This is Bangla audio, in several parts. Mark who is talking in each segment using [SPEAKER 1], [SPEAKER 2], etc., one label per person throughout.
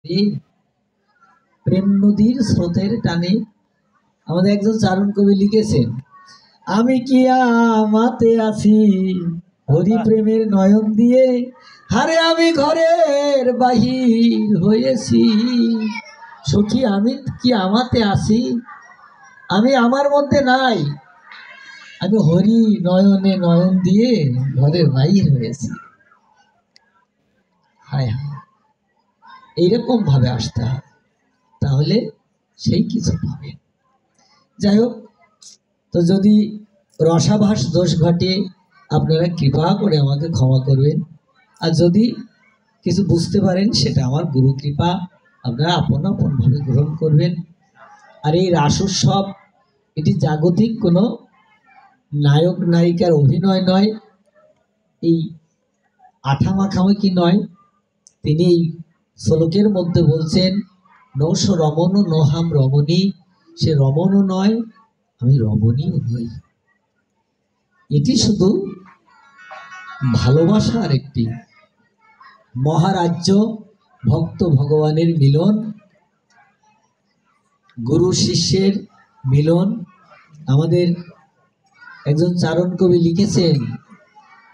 [SPEAKER 1] এই প্রেম নদীর স্রোতের টানে আমাদের একজন চারণ কবি লিখেছেন, আমি কি আমাতে আছি হরি প্রেমের নয়ন দিয়ে, হারে আমি ঘরের বাহির হয়েছি। সখী আমি কি আমাতে আছি, আমি আমার মধ্যে নাই, আমি হরি নয়নে নয়ন দিয়ে ঘরের বাহির হয়েছি। হায় হায়, এইরকম ভাবে আসতে হবে, তাহলে সেই কিছু পাবে। যাই হোক, তো যদি রসাভাস দোষ ঘটে আপনারা কৃপা করে আমাকে ক্ষমা করবেন, আর যদি কিছু বুঝতে পারেন সেটা আমার গুরু কৃপা, আপনারা আপন আপনভাবে গ্রহণ করবেন। আর এই রাস উৎসব এটি জাগতিক কোনো নায়ক নায়িকার অভিনয় নয়, এই আঠামাখামাখি নয়। তিনি এই শ্লোকের মধ্যে বলছেন, নৌস রমণ নহাম রমণী, সে রমণও নয়, আমি রমণীও নই। এটি শুধু ভালোবাসার একটি মহারাজ্য, ভক্ত ভগবানের মিলন, গুরু শিষ্যের মিলন। আমাদের একজন চারণ কবি লিখেছেন,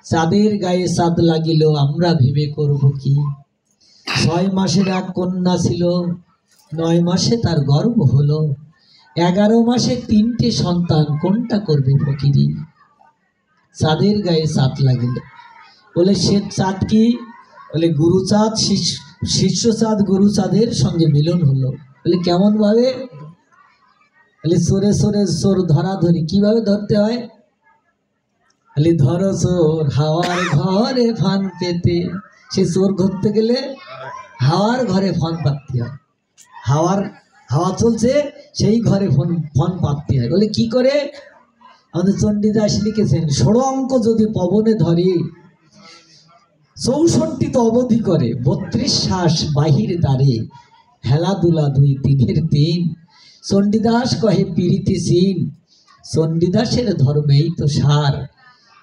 [SPEAKER 1] চাঁদের গায়ে চাঁদ লাগিল আমরা ভেবে করব কি, 6 মাসের এক কন্যা ছিল 9 মাসে তার গর্ভ হলো, 11 মাসে 3টে সন্তান কোনটা করবে ফকিরি। চাঁদের গায়ে চাঁদ লাগিল, বলে সে চাঁদ কি, বলে গুরু চাঁদ, শিষ্য চাঁদ গুরু চাঁদের সঙ্গে মিলন হলো। বলে কেমন ভাবে, বলে সরে সরে চোর ধরা ধরি। কিভাবে ধরতে হয়, বলে ধরো চোর হাওয়ার ঘরে ফান পেতে। সে চোর ধরতে গেলে হাওয়ার ঘরে ফন পাততে হয়, হাওয়া চলছে সেই ঘরে ফন পাততে হয়। বলে কি করে, আমাদের চণ্ডীদাস লিখেছেন, 16 অঙ্ক যদি পবনে ধরে 64 তো অবধি করে, 32 শ্বাস বাহির দ্বারে, হেলাদুলা 2 3 3। চণ্ডীদাস কহে পীড়িতি সিন, চণ্ডীদাসের ধর্মেই তো সার,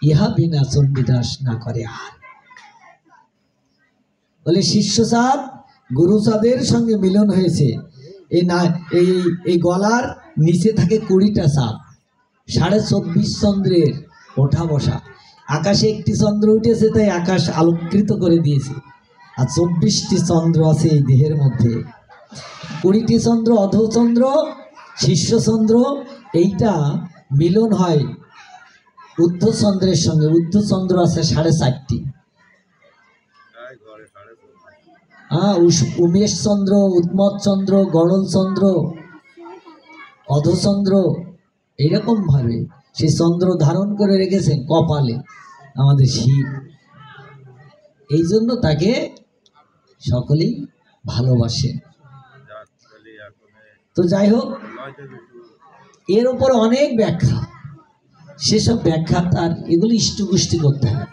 [SPEAKER 1] ইহা বিনা চণ্ডীদাস না করে আর। বলে শিষ্য চাঁদ গুরু চাঁদের সঙ্গে মিলন হয়েছে। এই গলার নিচে থাকে 20টা চাঁদ, 24.5 চন্দ্রের ওঠা বসা। আকাশে একটি চন্দ্র উঠেছে, তাই আকাশ আলোকৃত করে দিয়েছে, আর 24টি চন্দ্র আছে এই দেহের মধ্যে। 20টি চন্দ্র অধচন্দ্র, শিষ্যচন্দ্র, এইটা মিলন হয় ঊর্ধ্বচন্দ্রের সঙ্গে। ঊর্ধ্বচন্দ্র আছে 4.5টি, উমেশ চন্দ্র, উন্মত চন্দ্র, গড়ল চন্দ্র, অধচন্দ্র। এইরকম ভাবে সে চন্দ্র ধারণ করে রেখেছেন কপালে আমাদের শিব। এই জন্য তাকে সকলেই ভালোবাসে। তো যাই হোক, এর উপর অনেক ব্যাখ্যা, সেসব ব্যাখ্যা তার এগুলি ইষ্টগুষ্টি করতে হয়।